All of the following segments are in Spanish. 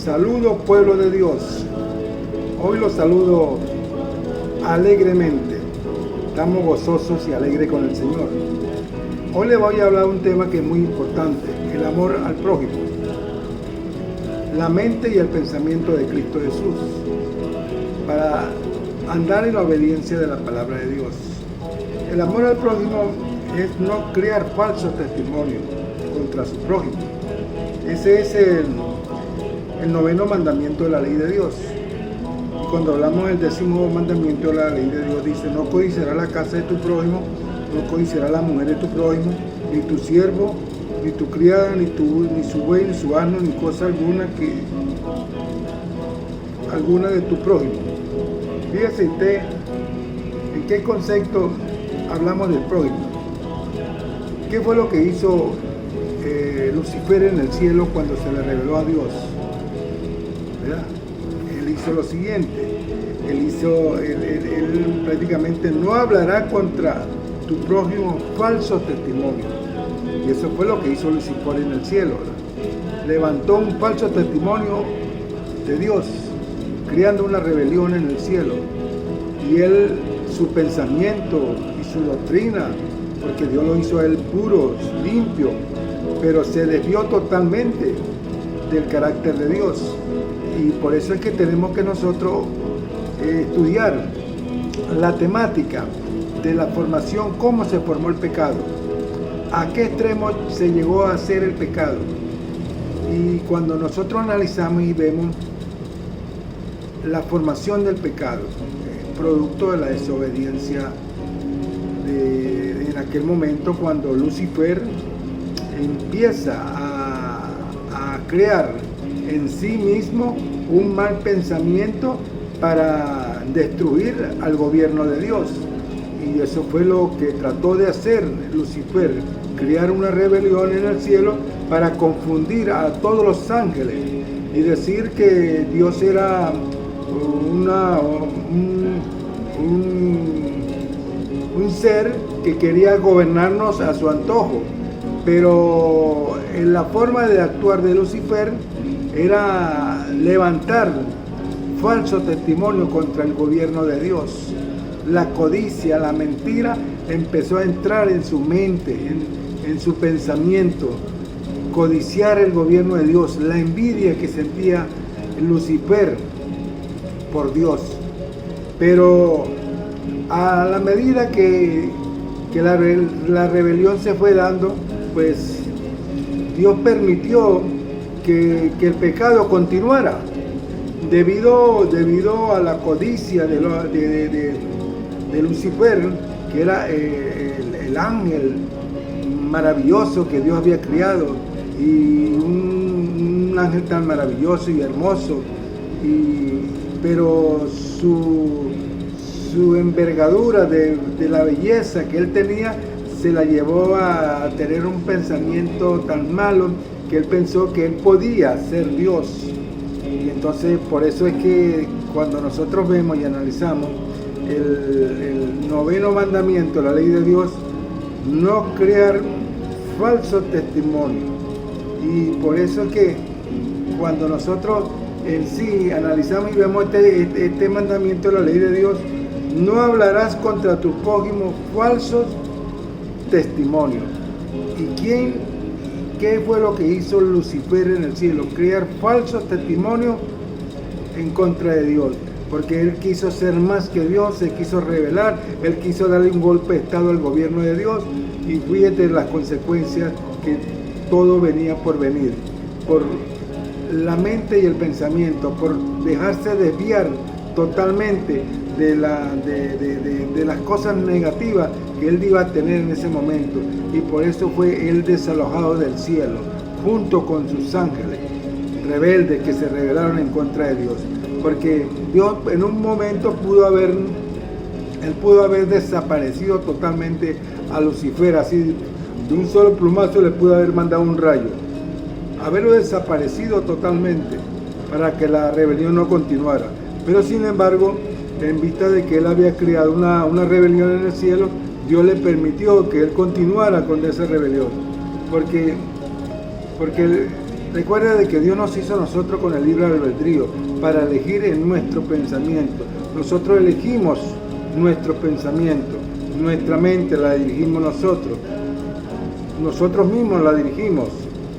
Saludo, pueblo de Dios. Hoy los saludo alegremente. Estamos gozosos y alegres con el Señor. Hoy les voy a hablar de un tema que es muy importante: el amor al prójimo. La mente y el pensamiento de Cristo Jesús para andar en la obediencia de la palabra de Dios. El amor al prójimo es no crear falsos testimonios contra su prójimo. Ese es el noveno mandamiento de la ley de Dios. Y cuando hablamos del 10º mandamiento de la ley de Dios, dice: no codiciarás la casa de tu prójimo, no codiciarás la mujer de tu prójimo, ni tu siervo, ni tu criada, ni su buey, ni su asno, ni cosa alguna de tu prójimo. Fíjese usted en qué concepto hablamos del prójimo. ¿Qué fue lo que hizo Lucifer en el cielo cuando se le reveló a Dios? ¿Verdad? Él hizo lo siguiente: él prácticamente no hablará contra tu prójimo falsos testimonios. Y eso fue lo que hizo Lucifer en el cielo, ¿verdad? Levantó un falso testimonio de Dios, creando una rebelión en el cielo. Y su pensamiento y su doctrina, porque Dios lo hizo a él puro, limpio, pero se desvió totalmente del carácter de Dios. Y por eso es que tenemos que nosotros estudiar la temática de la formación, cómo se formó el pecado, a qué extremo se llegó a hacer el pecado. Y cuando nosotros analizamos y vemos la formación del pecado, producto de la desobediencia en aquel momento, cuando Lucifer empieza a crear en sí mismo un mal pensamiento para destruir al gobierno de Dios. Y eso fue lo que trató de hacer Lucifer: crear una rebelión en el cielo para confundir a todos los ángeles y decir que Dios era un ser que quería gobernarnos a su antojo. Pero en la forma de actuar de Lucifer era levantar falso testimonio contra el gobierno de Dios. La codicia, la mentira empezó a entrar en su mente, en su pensamiento. Codiciar el gobierno de Dios, la envidia que sentía Lucifer por Dios. Pero a la medida que la rebelión se fue dando, pues Dios permitió que el pecado continuara debido a la codicia de Lucifer, que era el ángel maravilloso que Dios había criado, y un ángel tan maravilloso y hermoso, pero su envergadura de la belleza que él tenía se la llevó a tener un pensamiento tan malo que él pensó que él podía ser Dios. Y entonces por eso es que cuando nosotros vemos y analizamos el noveno mandamiento, la ley de Dios, no crear falso testimonio. Y por eso es que cuando nosotros en sí analizamos y vemos este mandamiento de la ley de Dios: no hablarás contra tu prójimo falsos testimonios. ¿Y qué fue lo que hizo Lucifer en el cielo? Crear falsos testimonios en contra de Dios, porque él quiso ser más que Dios, se quiso rebelar, él quiso darle un golpe de estado al gobierno de Dios. Y fíjate las consecuencias, que todo venía por venir, por la mente y el pensamiento, por dejarse desviar totalmente de las cosas negativas que él iba a tener en ese momento. Y por eso fue él desalojado del cielo, junto con sus ángeles rebeldes que se rebelaron en contra de Dios. Porque Dios en un momento pudo haber desaparecido totalmente a Lucifer, así de un solo plumazo le pudo haber mandado un rayo, haberlo desaparecido totalmente para que la rebelión no continuara. Pero sin embargo, en vista de que él había creado una rebelión en el cielo, Dios le permitió que él continuara con esa rebelión, porque Recuerda de que Dios nos hizo a nosotros con el libre albedrío para elegir en nuestro pensamiento. Nosotros elegimos nuestro pensamiento, nuestra mente la dirigimos nosotros. Nosotros mismos la dirigimos,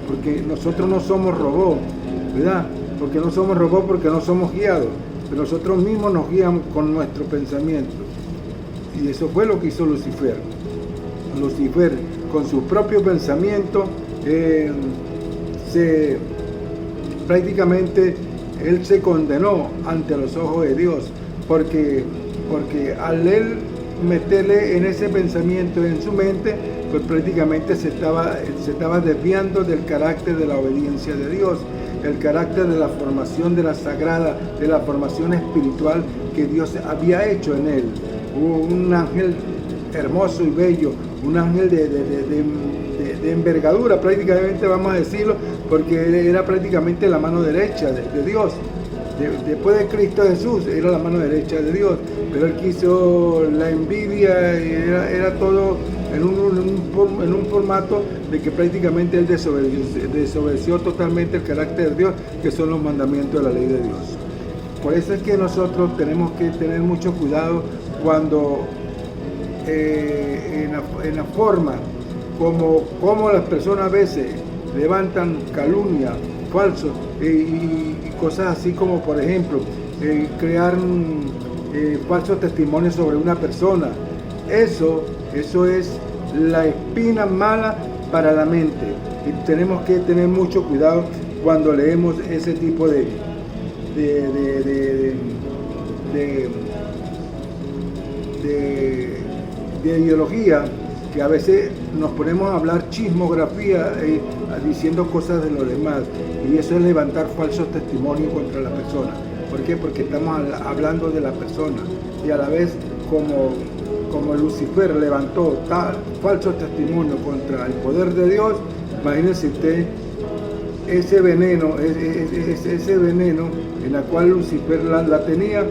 porque nosotros no somos robots, ¿verdad? Porque no somos robots, porque no somos guiados, pero nosotros mismos nos guiamos con nuestro pensamiento. Y eso fue lo que hizo Lucifer. Lucifer, con su propio pensamiento, prácticamente él se condenó ante los ojos de Dios, porque al él meterle en ese pensamiento en su mente, pues prácticamente se estaba desviando del carácter de la obediencia de Dios, el carácter de la formación de la sagrada, de la formación espiritual que Dios había hecho en él. Un ángel hermoso y bello, un ángel de envergadura, prácticamente vamos a decirlo, porque era prácticamente la mano derecha de Dios. Después de Cristo Jesús era la mano derecha de Dios, pero él quiso la envidia, era todo en un formato de que prácticamente él desobedeció totalmente el carácter de Dios, que son los mandamientos de la ley de Dios. Por eso es que nosotros tenemos que tener mucho cuidado cuando en la forma como las personas a veces levantan calumnia, falsos y cosas así, como por ejemplo crear falsos testimonios sobre una persona. Eso es la espina mala para la mente, y tenemos que tener mucho cuidado cuando leemos ese tipo de ideología, que a veces nos ponemos a hablar chismografía diciendo cosas de los demás, y eso es levantar falsos testimonios contra la persona. ¿Por qué? Porque estamos hablando de la persona, y a la vez como Lucifer levantó falsos testimonios contra el poder de Dios. Imagínense usted ese veneno en la cual Lucifer la tenía.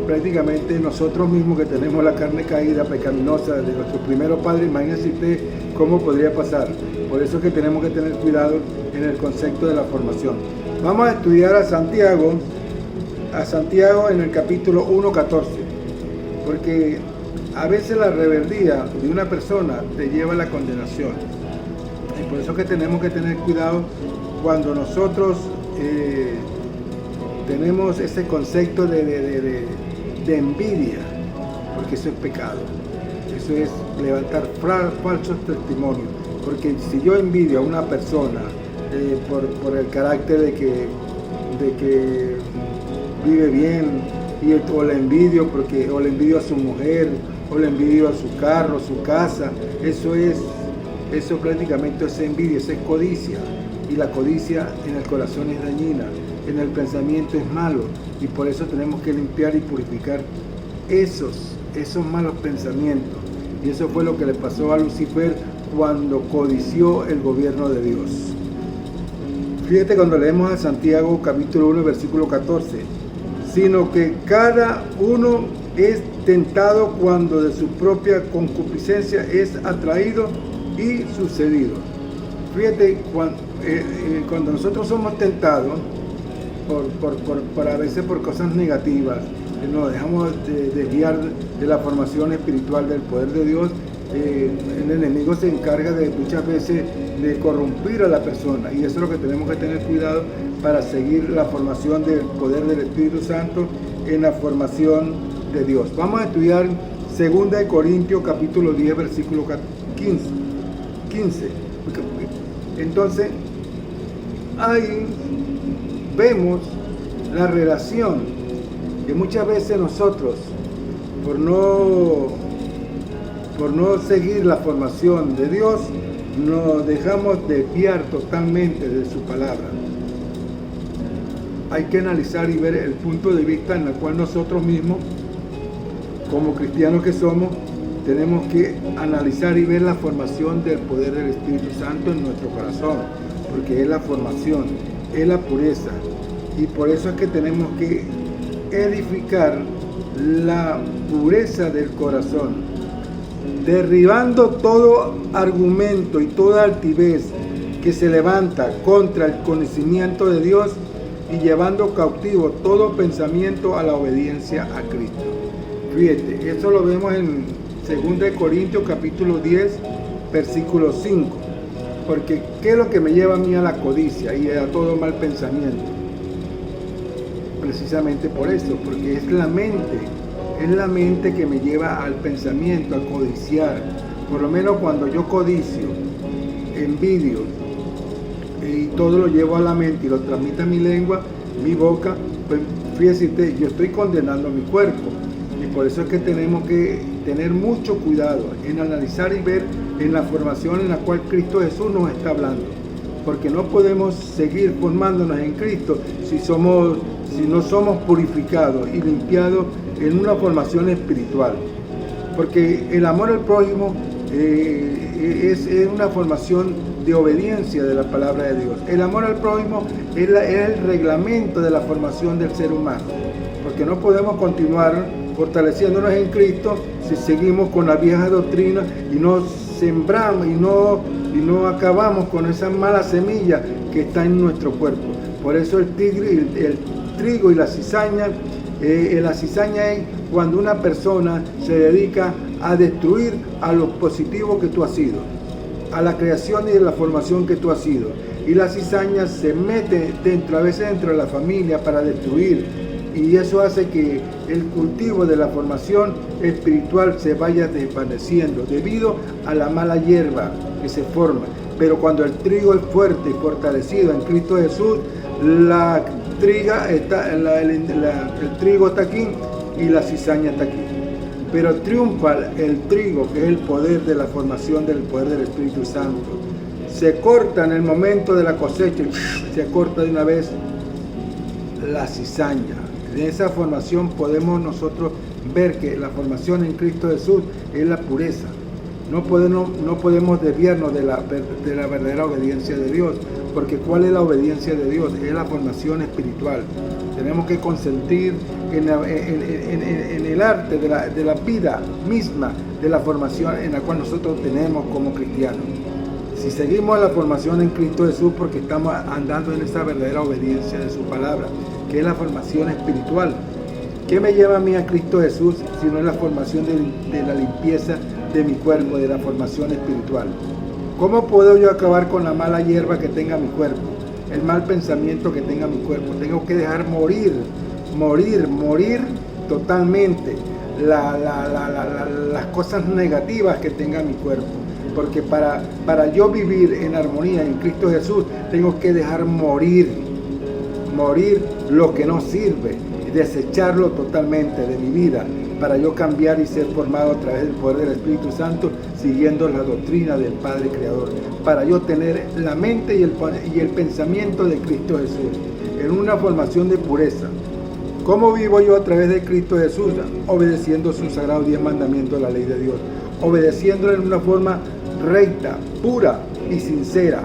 Prácticamente nosotros mismos, que tenemos la carne caída, pecaminosa de nuestros primeros padres, imagínense usted cómo podría pasar. Por eso es que tenemos que tener cuidado en el concepto de la formación. Vamos a estudiar a Santiago en el capítulo 1:14, porque a veces la rebeldía de una persona te lleva a la condenación, y por eso es que tenemos que tener cuidado cuando nosotros tenemos ese concepto de envidia, porque eso es pecado. Eso es levantar falsos testimonios, porque si yo envidio a una persona por el carácter de que vive bien, o le envidio o le envidio a su mujer, o le envidio a su carro, su casa, eso prácticamente es envidia, eso es codicia. Y la codicia en el corazón es dañina, en el pensamiento es malo, y por eso tenemos que limpiar y purificar esos malos pensamientos. Y eso fue lo que le pasó a Lucifer cuando codició el gobierno de Dios. Fíjate cuando leemos a Santiago capítulo 1 versículo 14, sino que cada uno es tentado cuando de su propia concupiscencia es atraído y sucedido. Fíjate, cuando nosotros somos tentados por a veces por cosas negativas, nos dejamos desviar de la formación espiritual del poder de Dios, el enemigo se encarga muchas veces de corrompir a la persona, y eso es lo que tenemos que tener cuidado para seguir la formación del poder del Espíritu Santo en la formación de Dios. Vamos a estudiar 2 de Corintios capítulo 10 versículo 15. Entonces ahí vemos la relación que muchas veces nosotros, por no seguir la formación de Dios, nos dejamos desviar totalmente de su palabra. Hay que analizar y ver el punto de vista en el cual nosotros mismos, como cristianos que somos, tenemos que analizar y ver la formación del poder del Espíritu Santo en nuestro corazón, porque es la formación, es la pureza, y por eso es que tenemos que edificar la pureza del corazón, derribando todo argumento y toda altivez que se levanta contra el conocimiento de Dios y llevando cautivo todo pensamiento a la obediencia a Cristo. Fíjate, eso lo vemos en 2 Corintios capítulo 10, versículo 5. Porque ¿qué es lo que me lleva a mí a la codicia y a todo mal pensamiento? Precisamente por eso, porque es la mente que me lleva al pensamiento, a codiciar. Por lo menos cuando yo codicio, envidio y todo lo llevo a la mente y lo transmite a mi lengua, mi boca, pues fíjate, yo estoy condenando mi cuerpo. Y por eso es que tenemos que tener mucho cuidado en analizar y ver en la formación en la cual Cristo Jesús nos está hablando. Porque no podemos seguir formándonos en Cristo si no somos purificados y limpiados en una formación espiritual. Porque el amor al prójimo es una formación de obediencia de la palabra de Dios. El amor al prójimo es el reglamento de la formación del ser humano. Porque no podemos continuar fortaleciéndonos en Cristo si seguimos con la vieja doctrina y no sembramos y no acabamos con esa mala semilla que está en nuestro cuerpo. Por eso el trigo y la cizaña es cuando una persona se dedica a destruir a lo positivo que tú has sido, a la creación y de la formación que tú has sido. Y la cizaña se mete a veces dentro de la familia para destruir. Y eso hace que el cultivo de la formación espiritual se vaya desvaneciendo debido a la mala hierba que se forma. Pero cuando el trigo es fuerte y fortalecido en Cristo Jesús, el trigo está aquí y la cizaña está aquí. Pero triunfa el trigo, que es el poder de la formación del poder del Espíritu Santo. Se corta en el momento de la cosecha, se corta de una vez la cizaña. De esa formación podemos nosotros ver que la formación en Cristo Jesús es la pureza. No podemos desviarnos de la verdadera obediencia de Dios, porque ¿cuál es la obediencia de Dios? Es la formación espiritual. Tenemos que consentir en el arte de la vida misma, de la formación en la cual nosotros tenemos como cristianos. Si seguimos la formación en Cristo Jesús, porque estamos andando en esa verdadera obediencia de su palabra, que es la formación espiritual. ¿Qué me lleva a mí a Cristo Jesús si no es la formación de la limpieza de mi cuerpo, de la formación espiritual? ¿Cómo puedo yo acabar con la mala hierba que tenga mi cuerpo, el mal pensamiento que tenga mi cuerpo? Tengo que dejar morir totalmente las cosas negativas que tenga mi cuerpo. Porque para yo vivir en armonía en Cristo Jesús, tengo que dejar morir lo que no sirve, desecharlo totalmente de mi vida, para yo cambiar y ser formado a través del poder del Espíritu Santo, siguiendo la doctrina del Padre Creador, para yo tener la mente y el pensamiento de Cristo Jesús, en una formación de pureza. ¿Cómo vivo yo a través de Cristo Jesús? Obedeciendo sus sagrados 10 mandamientos de la ley de Dios, obedeciéndolo en una forma recta, pura y sincera.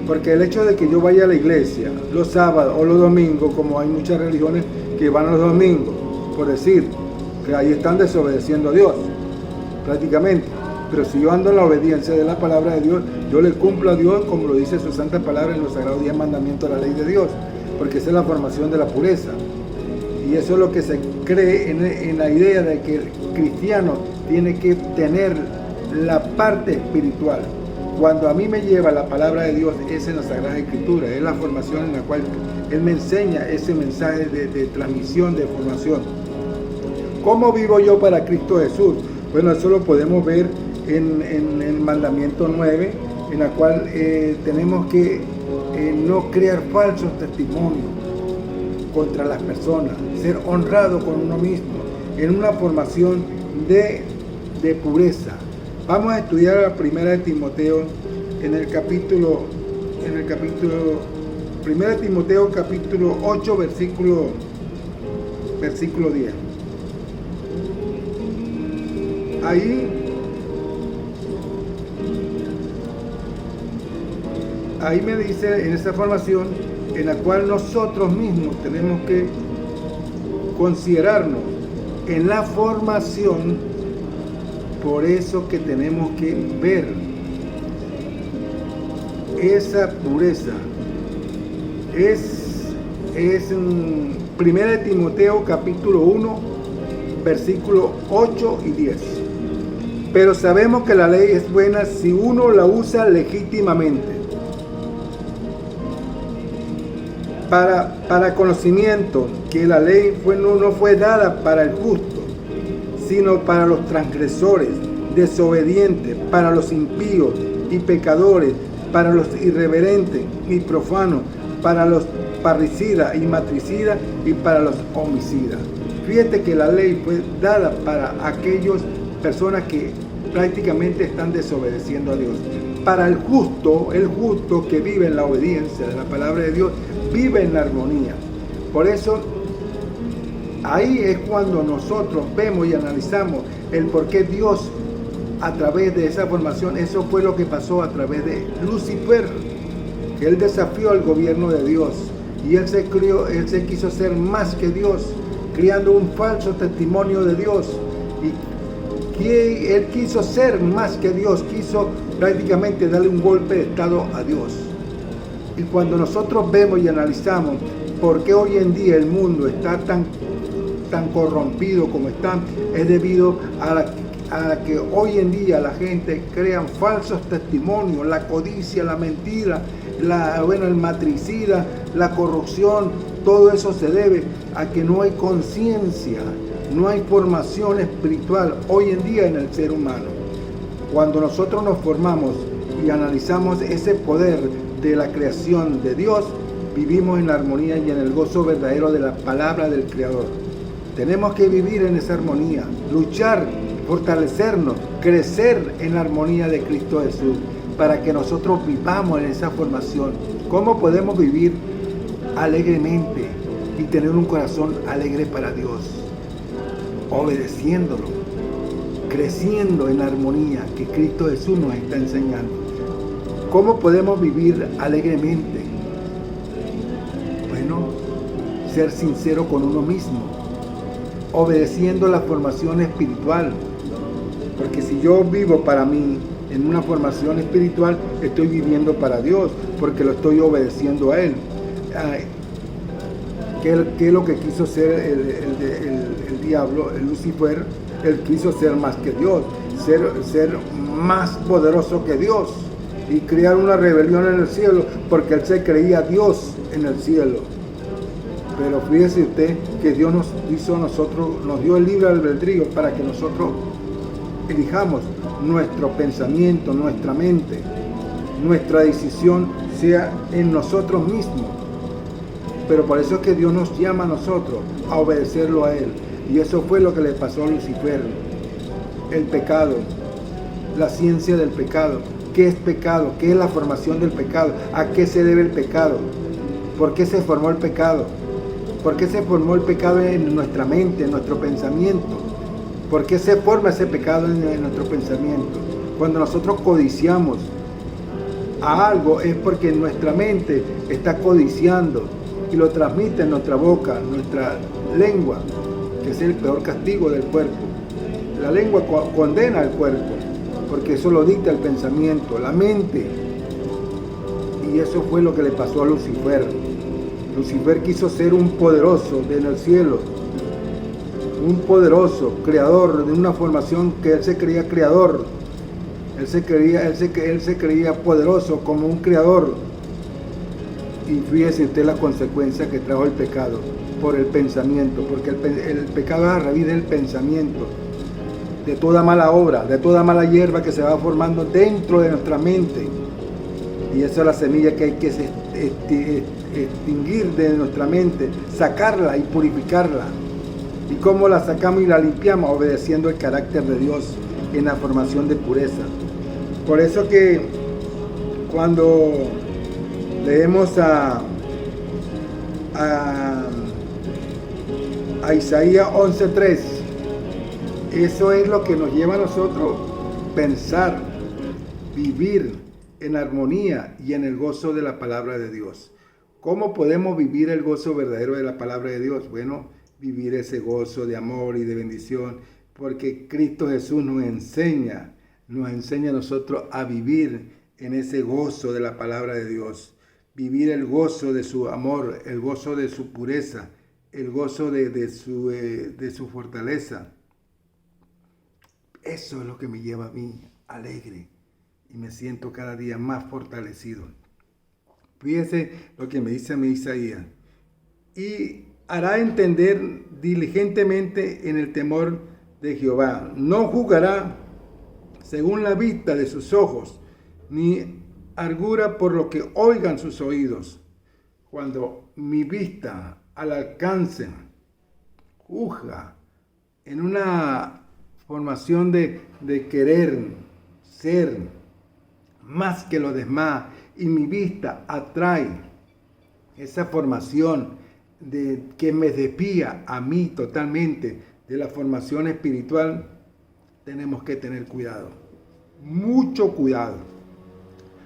Porque el hecho de que yo vaya a la iglesia los sábados o los domingos, como hay muchas religiones que van los domingos, por decir, que ahí están desobedeciendo a Dios, prácticamente. Pero si yo ando en la obediencia de la palabra de Dios, yo le cumplo a Dios como lo dice su santa palabra en los sagrados 10 mandamientos de la ley de Dios, porque esa es la formación de la pureza. Y eso es lo que se cree en la idea de que el cristiano tiene que tener la parte espiritual. Cuando a mí me lleva la palabra de Dios, es en la Sagrada Escritura, es la formación en la cual Él me enseña ese mensaje de transmisión, de formación. ¿Cómo vivo yo para Cristo Jesús? Bueno, eso lo podemos ver en el mandamiento 9, en la cual tenemos que no crear falsos testimonios contra las personas, ser honrado con uno mismo, en una formación de pureza. Vamos a estudiar la primera de Timoteo en el capítulo 1 de Timoteo capítulo 8 versículo 10. Ahí me dice en esa formación en la cual nosotros mismos tenemos que considerarnos en la formación. Por eso que tenemos que ver esa pureza. Es en 1 Timoteo capítulo 1, versículos 8 y 10. Pero sabemos que la ley es buena si uno la usa legítimamente. Para conocimiento, que la ley no fue dada para el justo, sino para los transgresores, desobedientes, para los impíos y pecadores, para los irreverentes y profanos, para los parricidas y matricidas y para los homicidas. Fíjate que la ley fue dada para aquellas personas que prácticamente están desobedeciendo a Dios. Para el justo que vive en la obediencia de la palabra de Dios, vive en la armonía. Por eso, ahí es cuando nosotros vemos y analizamos el por qué Dios, a través de esa formación, eso fue lo que pasó a través de Lucifer, que él desafió al gobierno de Dios y él se quiso ser más que Dios, creando un falso testimonio de Dios. Y que él quiso ser más que Dios, quiso prácticamente darle un golpe de estado a Dios. Y cuando nosotros vemos y analizamos por qué hoy en día el mundo está tan corrompido como está, es debido a que hoy en día la gente crea falsos testimonios, la codicia, la mentira, el matricida, la corrupción. Todo eso se debe a que no hay conciencia, no hay formación espiritual hoy en día en el ser humano. Cuando nosotros nos formamos y analizamos ese poder de la creación de Dios, vivimos en la armonía y en el gozo verdadero de la palabra del Creador. Tenemos que vivir en esa armonía, luchar, fortalecernos, crecer en la armonía de Cristo Jesús, para que nosotros vivamos en esa formación. ¿Cómo podemos vivir alegremente y tener un corazón alegre para Dios? Obedeciéndolo, creciendo en la armonía que Cristo Jesús nos está enseñando. ¿Cómo podemos vivir alegremente? Bueno, ser sincero con uno mismo, obedeciendo la formación espiritual. Porque si yo vivo para mí en una formación espiritual, estoy viviendo para Dios, porque lo estoy obedeciendo a Él. ¿Qué es lo que quiso ser el diablo, el Lucifer? Él quiso ser más que Dios, ser más poderoso que Dios y crear una rebelión en el cielo, porque él se creía Dios en el cielo. Pero fíjese usted que Dios nos dio el libre albedrío para que nosotros elijamos nuestro pensamiento, nuestra mente, nuestra decisión sea en nosotros mismos. Pero por eso es que Dios nos llama a nosotros a obedecerlo a Él. Y eso fue lo que le pasó a Lucifer. El pecado, la ciencia del pecado. ¿Qué es pecado? ¿Qué es la formación del pecado? ¿A qué se debe el pecado? ¿Por qué se formó el pecado? ¿Por qué se formó el pecado en nuestra mente, en nuestro pensamiento? ¿Por qué se forma ese pecado en nuestro pensamiento? Cuando nosotros codiciamos a algo es porque nuestra mente está codiciando y lo transmite en nuestra boca, nuestra lengua, que es el peor castigo del cuerpo. La lengua condena al cuerpo, porque eso lo dicta el pensamiento, la mente. Y eso fue lo que le pasó a Lucifer. Lucifer quiso ser un poderoso en el cielo, un poderoso creador de una formación que él se creía creador. Él se creía poderoso como un creador. Y fíjese usted la consecuencia que trajo el pecado por el pensamiento, porque el pecado es a raíz del pensamiento, de toda mala obra, de toda mala hierba que se va formando dentro de nuestra mente. Y esa es la semilla que hay que extinguir de nuestra mente, sacarla y purificarla. ¿Y cómo la sacamos y la limpiamos? Obedeciendo el carácter de Dios en la formación de pureza. Por eso que cuando leemos a Isaías 11:3, eso es lo que nos lleva a nosotros pensar, vivir en armonía y en el gozo de la palabra de Dios. ¿Cómo podemos vivir el gozo verdadero de la palabra de Dios? Bueno, vivir ese gozo de amor y de bendición, porque Cristo Jesús nos enseña a nosotros a vivir en ese gozo de la palabra de Dios. Vivir el gozo de su amor, el gozo de su pureza, el gozo de su fortaleza. Eso es lo que me lleva a mí alegre y me siento cada día más fortalecido. Fíjese lo que me dice a mí Isaías. Y hará entender diligentemente en el temor de Jehová. No juzgará según la vista de sus ojos, ni argura por lo que oigan sus oídos. Cuando mi vista al alcance juzga en una formación de querer ser más que los demás, y mi vista atrae esa formación de que me desvía a mí totalmente de la formación espiritual, tenemos que tener cuidado, mucho cuidado.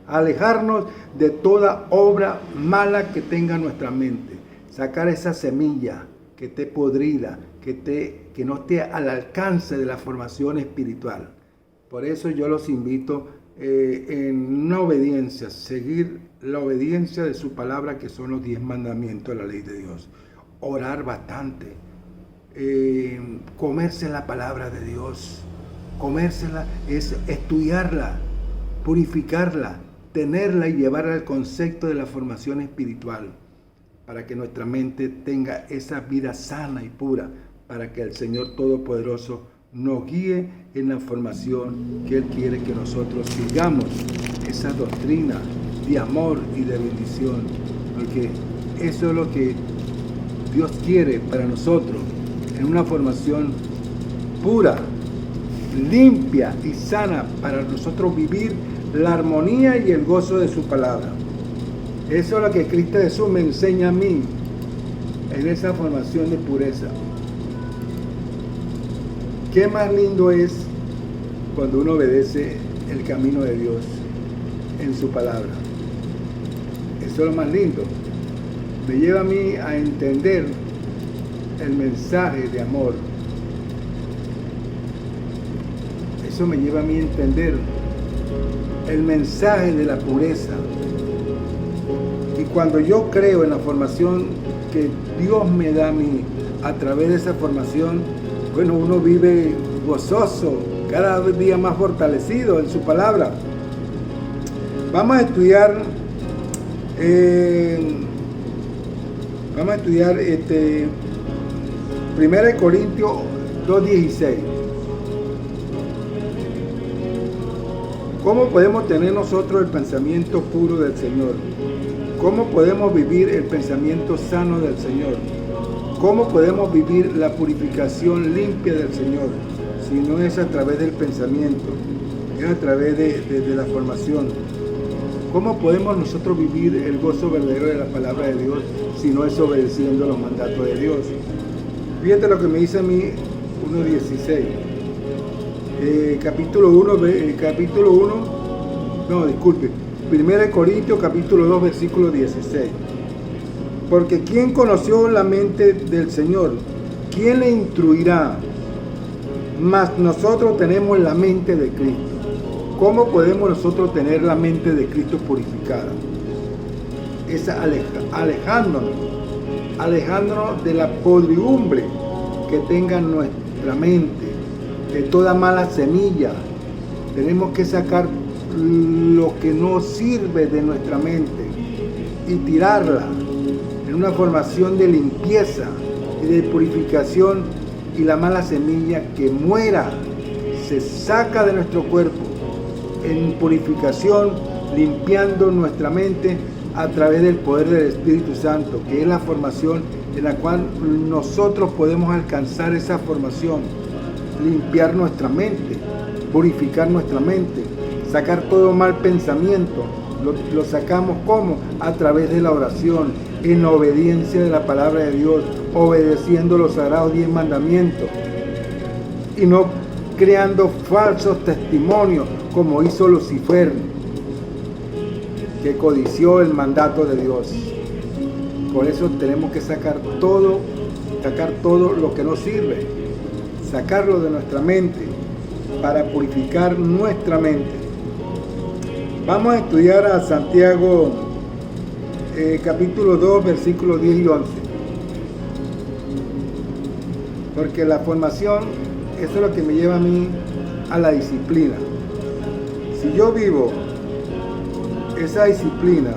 Alejarnos de toda obra mala que tenga nuestra mente, sacar esa semilla que esté podrida, que no esté al alcance de la formación espiritual. Por eso yo los invito en una obediencia, seguir la obediencia de su palabra, que son los 10 mandamientos de la ley de Dios. Orar bastante, comerse la palabra de Dios, comérsela es estudiarla, purificarla, tenerla y llevarla al concepto de la formación espiritual, para que nuestra mente tenga esa vida sana y pura, para que el Señor Todopoderoso nos guíe en la formación que Él quiere que nosotros sigamos, esa doctrina de amor y de bendición, porque eso es lo que Dios quiere para nosotros, en una formación pura, limpia y sana, para nosotros vivir la armonía y el gozo de su palabra. Eso es lo que Cristo Jesús me enseña a mí, en esa formación de pureza. Qué más lindo es cuando uno obedece el camino de Dios en su palabra. Eso es lo más lindo. Me lleva a mí a entender el mensaje de amor. Eso me lleva a mí a entender el mensaje de la pureza. Y cuando yo creo en la formación que Dios me da a mí, a través de esa formación, bueno, uno vive gozoso, cada día más fortalecido en su palabra. Vamos a estudiar 1 Corintios 2:16. ¿Cómo podemos tener nosotros el pensamiento puro del Señor? ¿Cómo podemos vivir el pensamiento sano del Señor? ¿Cómo podemos vivir la purificación limpia del Señor? Si no es a través del pensamiento, es a través de la formación. ¿Cómo podemos nosotros vivir el gozo verdadero de la palabra de Dios si no es obedeciendo los mandatos de Dios? Fíjate lo que me dice a mí 1:16. Capítulo 1, 1 Corintios capítulo 2, versículo 16. Porque ¿quién conoció la mente del Señor? ¿Quién le instruirá? Mas nosotros tenemos la mente de Cristo. ¿Cómo podemos nosotros tener la mente de Cristo purificada? Es alejándonos de la podredumbre que tenga nuestra mente, de toda mala semilla. Tenemos que sacar lo que no sirve de nuestra mente y tirarla en una formación de limpieza y de purificación, y la mala semilla que muera se saca de nuestro cuerpo en purificación, limpiando nuestra mente a través del poder del Espíritu Santo, que es la formación en la cual nosotros podemos alcanzar esa formación, limpiar nuestra mente, purificar nuestra mente, sacar todo mal pensamiento. Lo sacamos ¿cómo? A través de la oración, en obediencia de la palabra de Dios, obedeciendo los sagrados 10 mandamientos y no creando falsos testimonios como hizo Lucifer, que codició el mandato de Dios. Por eso tenemos que sacar todo lo que no sirve, sacarlo de nuestra mente para purificar nuestra mente. Vamos a estudiar a Santiago capítulo 2, versículos 10 y 11. Porque la formación, eso es lo que me lleva a mí a la disciplina. Si yo vivo esa disciplina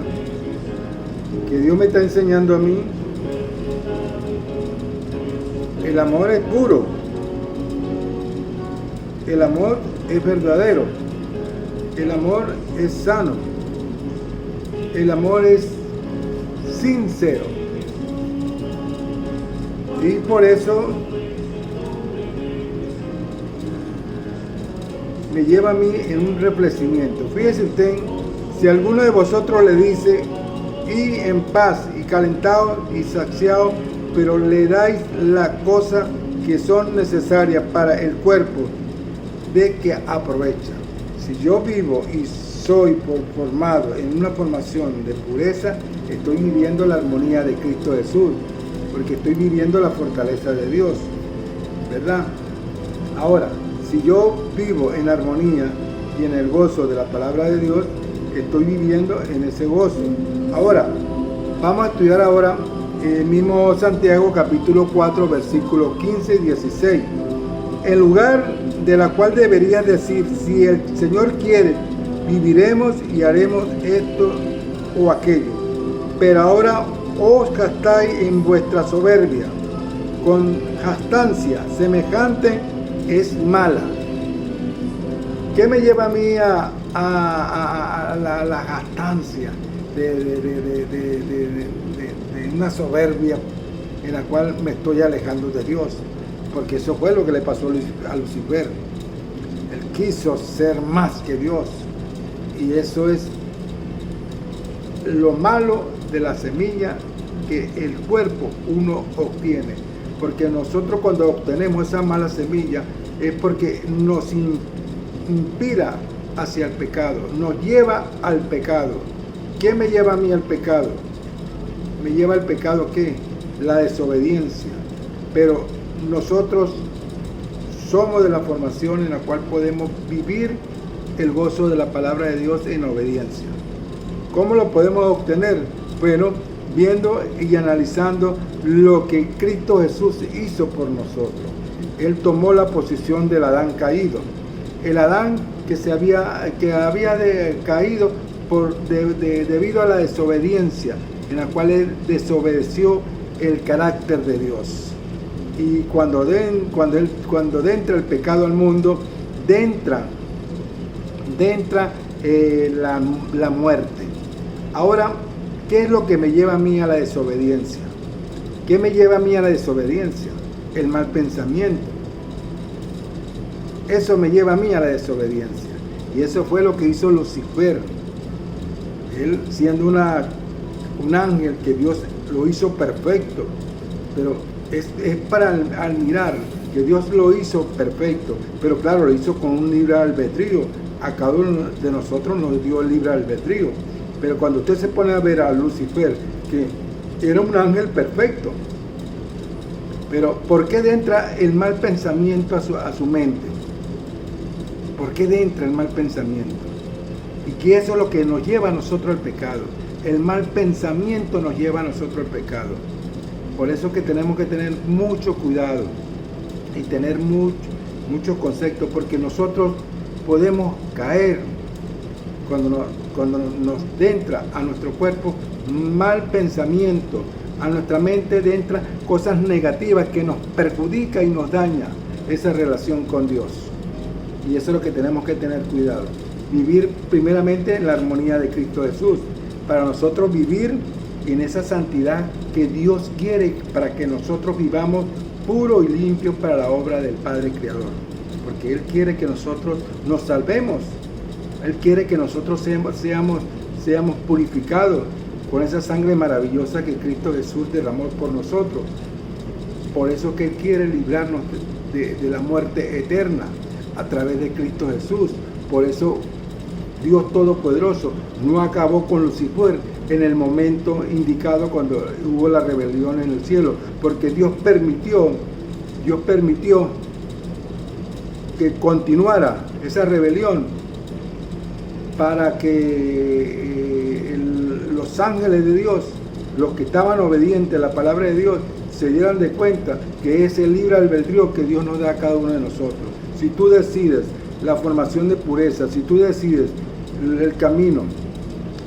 que Dios me está enseñando a mí, el amor es puro, el amor es verdadero, el amor es sano, el amor es sincero. Y por eso me lleva a mí en un reflexionamiento. Fíjese usted, si alguno de vosotros le dice, y en paz, y calentado, y saciado, pero le dais las cosas que son necesarias para el cuerpo, ¿de qué aprovecha? Si yo vivo y soy formado en una formación de pureza, estoy viviendo la armonía de Cristo Jesús, porque estoy viviendo la fortaleza de Dios, ¿verdad? Ahora, si yo vivo en armonía y en el gozo de la palabra de Dios, estoy viviendo en ese gozo. Ahora, vamos a estudiar ahora el mismo Santiago capítulo 4, versículos 15 y 16. En lugar de la cual debería decir, si el Señor quiere, viviremos y haremos esto o aquello. Pero ahora os gastáis en vuestra soberbia, con jactancia semejante es mala. ¿Qué me lleva a mí a la jactancia de una soberbia en la cual me estoy alejando de Dios? Porque eso fue lo que le pasó a Lucifer. Él quiso ser más que Dios. Y eso es lo malo de la semilla que el cuerpo uno obtiene. Porque nosotros cuando obtenemos esa mala semilla es porque nos inspira hacia el pecado, nos lleva al pecado. ¿Qué me lleva a mí al pecado? Me lleva al pecado ¿qué? La desobediencia. Pero nosotros somos de la formación en la cual podemos vivir el gozo de la palabra de Dios en obediencia. ¿Cómo lo podemos obtener? Bueno, viendo y analizando lo que Cristo Jesús hizo por nosotros. Él tomó la posición del Adán caído. El Adán que había caído debido a la desobediencia, en la cual él desobedeció el carácter de Dios. Y cuando entra el pecado al mundo, entra la muerte. Ahora, ¿qué es lo que me lleva a mí a la desobediencia? ¿Qué me lleva a mí a la desobediencia? El mal pensamiento. Eso me lleva a mí a la desobediencia. Y eso fue lo que hizo Lucifer. Él, siendo un ángel que Dios lo hizo perfecto, pero es para admirar que Dios lo hizo perfecto, pero claro, lo hizo con un libre albedrío. A cada uno de nosotros nos dio el libre albedrío. Pero cuando usted se pone a ver a Lucifer, que era un ángel perfecto, pero ¿por qué entra el mal pensamiento a su mente? ¿Por qué entra el mal pensamiento? Y que eso es lo que nos lleva a nosotros al pecado. El mal pensamiento nos lleva a nosotros al pecado. Por eso que tenemos que tener mucho cuidado y tener mucho concepto, porque nosotros podemos caer cuando nos entra a nuestro cuerpo mal pensamiento, a nuestra mente entra cosas negativas que nos perjudica y nos daña esa relación con Dios. Y eso es lo que tenemos que tener cuidado. Vivir primeramente en la armonía de Cristo Jesús, para nosotros vivir en esa santidad que Dios quiere para que nosotros vivamos puro y limpio para la obra del Padre Creador. Porque Él quiere que nosotros nos salvemos. Él quiere que nosotros seamos purificados con esa sangre maravillosa que Cristo Jesús derramó por nosotros. Por eso que Él quiere librarnos de la muerte eterna a través de Cristo Jesús. Por eso Dios Todopoderoso no acabó con Lucifer en el momento indicado cuando hubo la rebelión en el cielo, porque Dios permitió que continuara esa rebelión para que los ángeles de Dios, los que estaban obedientes a la palabra de Dios, se dieran de cuenta que es el libre albedrío que Dios nos da a cada uno de nosotros. Si tú decides la formación de pureza, si tú decides el camino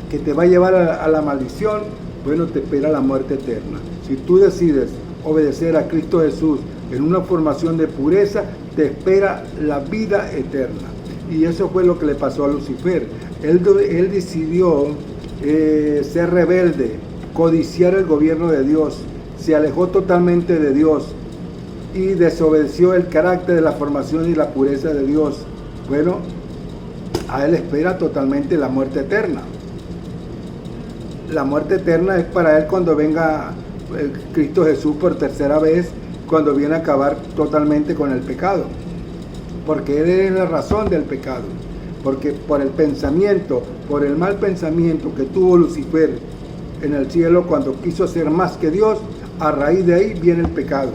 que te va a llevar a la maldición, bueno, te espera la muerte eterna. Si tú decides obedecer a Cristo Jesús en una formación de pureza, te espera la vida eterna. Y eso fue lo que le pasó a Lucifer. Él decidió ser rebelde, codiciar el gobierno de Dios, se alejó totalmente de Dios y desobedeció el carácter de la formación y la pureza de Dios. Bueno, a él espera totalmente la muerte eterna. La muerte eterna es para él cuando venga Cristo Jesús por tercera vez, cuando viene a acabar totalmente con el pecado. Porque él es la razón del pecado. Porque por el pensamiento, por el mal pensamiento que tuvo Lucifer en el cielo cuando quiso ser más que Dios, a raíz de ahí viene el pecado.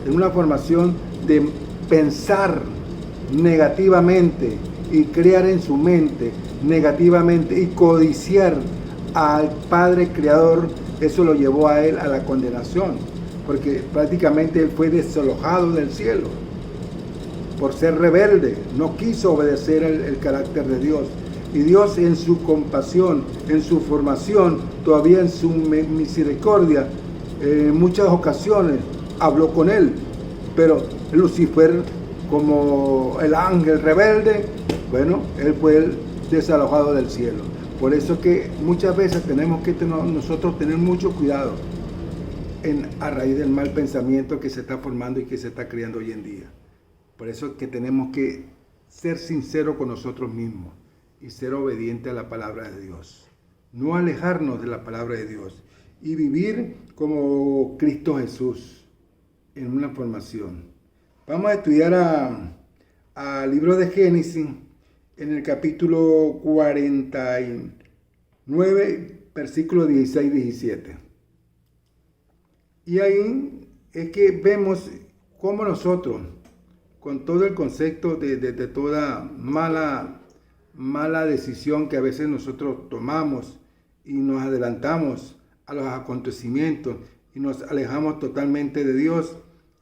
En una formación de pensar negativamente y crear en su mente negativamente y codiciar al Padre Creador, eso lo llevó a él a la condenación, porque prácticamente él fue desalojado del cielo por ser rebelde, no quiso obedecer el carácter de Dios. Y Dios en su compasión, en su formación, todavía en su misericordia, en muchas ocasiones habló con él, pero Lucifer, como el ángel rebelde, bueno, él fue el desalojado del cielo. Por eso que muchas veces tenemos que nosotros tener mucho cuidado a raíz del mal pensamiento que se está formando y que se está creando hoy en día. Por eso que tenemos que ser sinceros con nosotros mismos y ser obedientes a la palabra de Dios. No alejarnos de la palabra de Dios y vivir como Cristo Jesús en una formación. Vamos a estudiar al libro de Génesis en el capítulo 49, versículos 16 y 17. Y ahí es que vemos cómo nosotros, con todo el concepto de toda mala decisión que a veces nosotros tomamos y nos adelantamos a los acontecimientos y nos alejamos totalmente de Dios,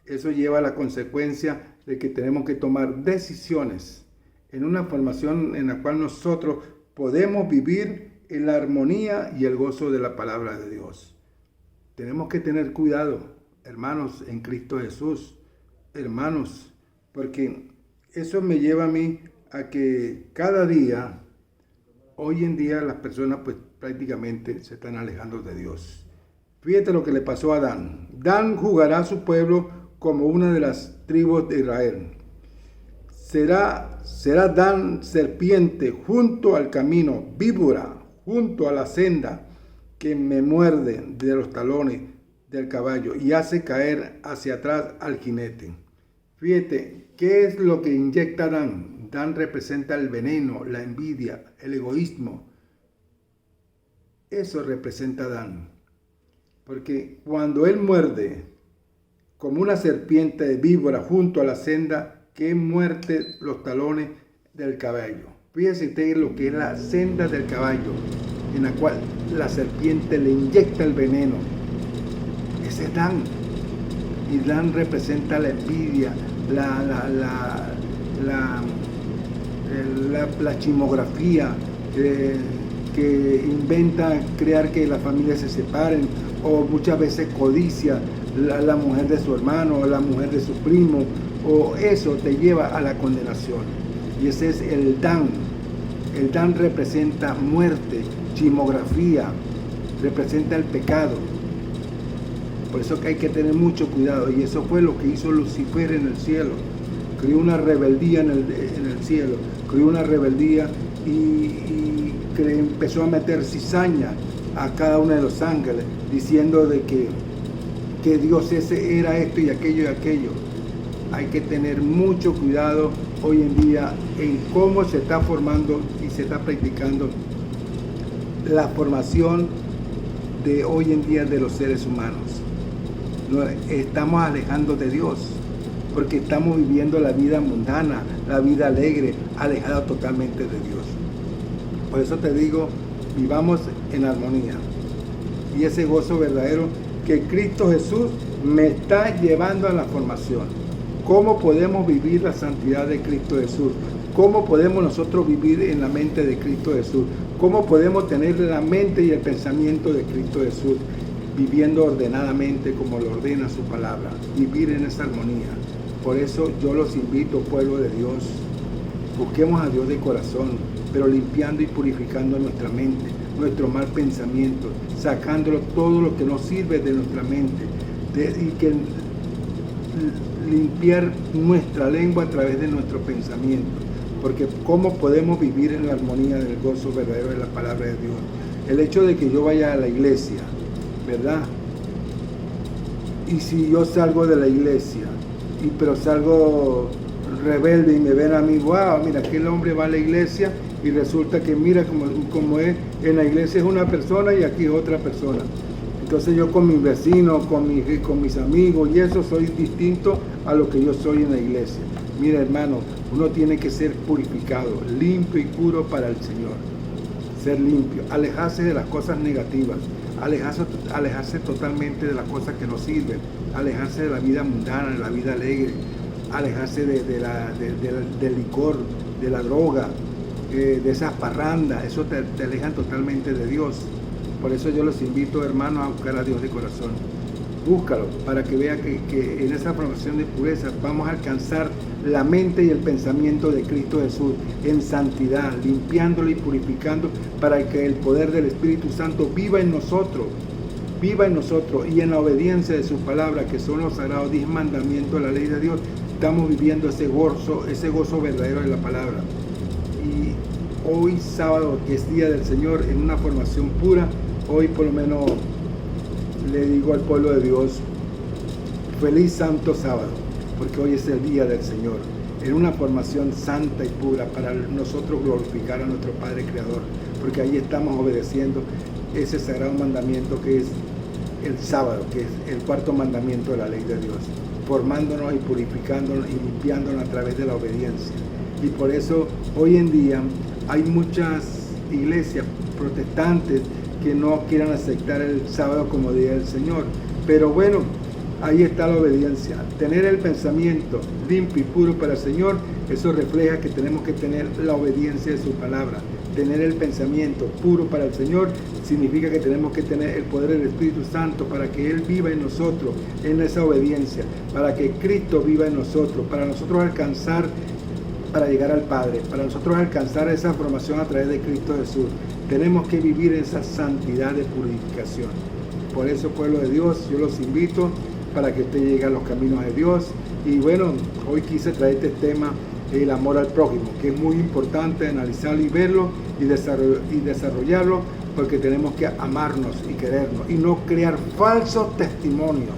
eso lleva a la consecuencia de que tenemos que tomar decisiones en una formación en la cual nosotros podemos vivir en la armonía y el gozo de la palabra de Dios. Tenemos que tener cuidado, hermanos, en Cristo Jesús, hermanos, porque eso me lleva a mí a que cada día, hoy en día, las personas pues prácticamente se están alejando de Dios. Fíjate lo que le pasó a Dan. Dan jugará a su pueblo como una de las tribus de Israel. Será Dan serpiente junto al camino, víbora junto a la senda que me muerde de los talones del caballo y hace caer hacia atrás al jinete. Fíjate, ¿qué es lo que inyecta Dan? Dan representa el veneno, la envidia, el egoísmo. Eso representa Dan. Porque cuando él muerde como una serpiente de víbora junto a la senda que muerde los talones del caballo. Fíjese usted lo que es la senda del caballo, en la cual la serpiente le inyecta el veneno. Ese es Dan. Y Dan representa la envidia, la chismografía que inventa crear que las familias se separen, o muchas veces codicia la mujer de su hermano, o la mujer de su primo, o eso te lleva a la condenación. Y ese es el Dan. El Dan representa muerte, chismografía, representa el pecado. Por eso que hay que tener mucho cuidado, y eso fue lo que hizo Lucifer en el cielo. Creó una rebeldía en el cielo, creó una rebeldía y empezó a meter cizaña a cada uno de los ángeles, diciendo de que Dios ese era esto y aquello. Hay que tener mucho cuidado hoy en día en cómo se está formando y se está practicando la formación de hoy en día de los seres humanos. Nos estamos alejando de Dios porque estamos viviendo la vida mundana, la vida alegre, alejada totalmente de Dios. Por eso te digo, vivamos en armonía. Y ese gozo verdadero que Cristo Jesús me está llevando a la formación. ¿Cómo podemos vivir la santidad de Cristo Jesús? ¿Cómo podemos nosotros vivir en la mente de Cristo Jesús? ¿Cómo podemos tener la mente y el pensamiento de Cristo Jesús? Viviendo ordenadamente como lo ordena su palabra. Vivir en esa armonía. Por eso yo los invito, pueblo de Dios. Busquemos a Dios de corazón, pero limpiando y purificando nuestra mente, nuestro mal pensamiento, sacándolo todo lo que nos sirve de nuestra mente, y que limpiar nuestra lengua a través de nuestro pensamiento, porque cómo podemos vivir en la armonía del gozo verdadero de la palabra de Dios. El hecho de que yo vaya a la iglesia, ¿verdad? Y si yo salgo de la iglesia, pero salgo rebelde y me ven a mí, wow, mira, aquel hombre va a la iglesia y resulta que mira como es, en la iglesia es una persona y aquí es otra persona. Entonces yo con mis vecinos, con mis amigos y eso soy distinto a lo que yo soy en la iglesia. Mira, hermano, uno tiene que ser purificado, limpio y puro para el Señor. Ser limpio, alejarse de las cosas negativas, alejarse totalmente de las cosas que no sirven, alejarse de la vida mundana, de la vida alegre, alejarse del licor, de la droga, de esas parrandas. Eso te alejan totalmente de Dios. Por eso yo los invito, hermanos, a buscar a Dios de corazón. Búscalo para que vea que en esa formación de pureza vamos a alcanzar la mente y el pensamiento de Cristo Jesús en santidad, limpiándolo y purificando para que el poder del Espíritu Santo viva en nosotros y en la obediencia de su palabra, que son los sagrados 10 mandamientos de la ley de Dios. Estamos viviendo ese gozo verdadero de la palabra. Y hoy sábado, que es día del Señor, en una formación pura, hoy por lo menos le digo al pueblo de Dios, feliz santo sábado, porque hoy es el día del Señor, en una formación santa y pura para nosotros glorificar a nuestro Padre Creador, porque ahí estamos obedeciendo ese sagrado mandamiento que es el sábado, que es el cuarto mandamiento de la ley de Dios, formándonos y purificándonos y limpiándonos a través de la obediencia. Y por eso hoy en día hay muchas iglesias protestantes que no quieran aceptar el sábado como día del Señor. Pero bueno, ahí está la obediencia. Tener el pensamiento limpio y puro para el Señor, eso refleja que tenemos que tener la obediencia de su palabra. Tener el pensamiento puro para el Señor significa que tenemos que tener el poder del Espíritu Santo para que Él viva en nosotros, en esa obediencia, para que Cristo viva en nosotros, para nosotros alcanzar, para llegar al Padre, para nosotros alcanzar esa formación a través de Cristo Jesús. Tenemos que vivir esa santidad de purificación. Por eso, pueblo de Dios, yo los invito para que usted llegue a los caminos de Dios. Y bueno, hoy quise traer este tema, el amor al prójimo, que es muy importante analizarlo y verlo y desarrollarlo, porque tenemos que amarnos y querernos y no crear falsos testimonios,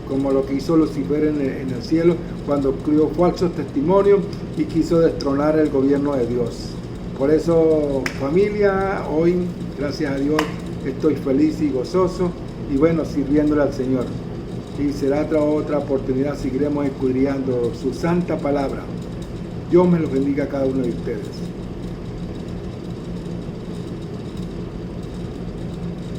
como lo que hizo Lucifer en el cielo, cuando creó falsos testimonios y quiso destronar el gobierno de Dios. Por eso, familia, hoy, gracias a Dios, estoy feliz y gozoso y bueno, sirviéndole al Señor. Y será otra oportunidad, seguiremos escudriñando su santa palabra. Dios me los bendiga a cada uno de ustedes.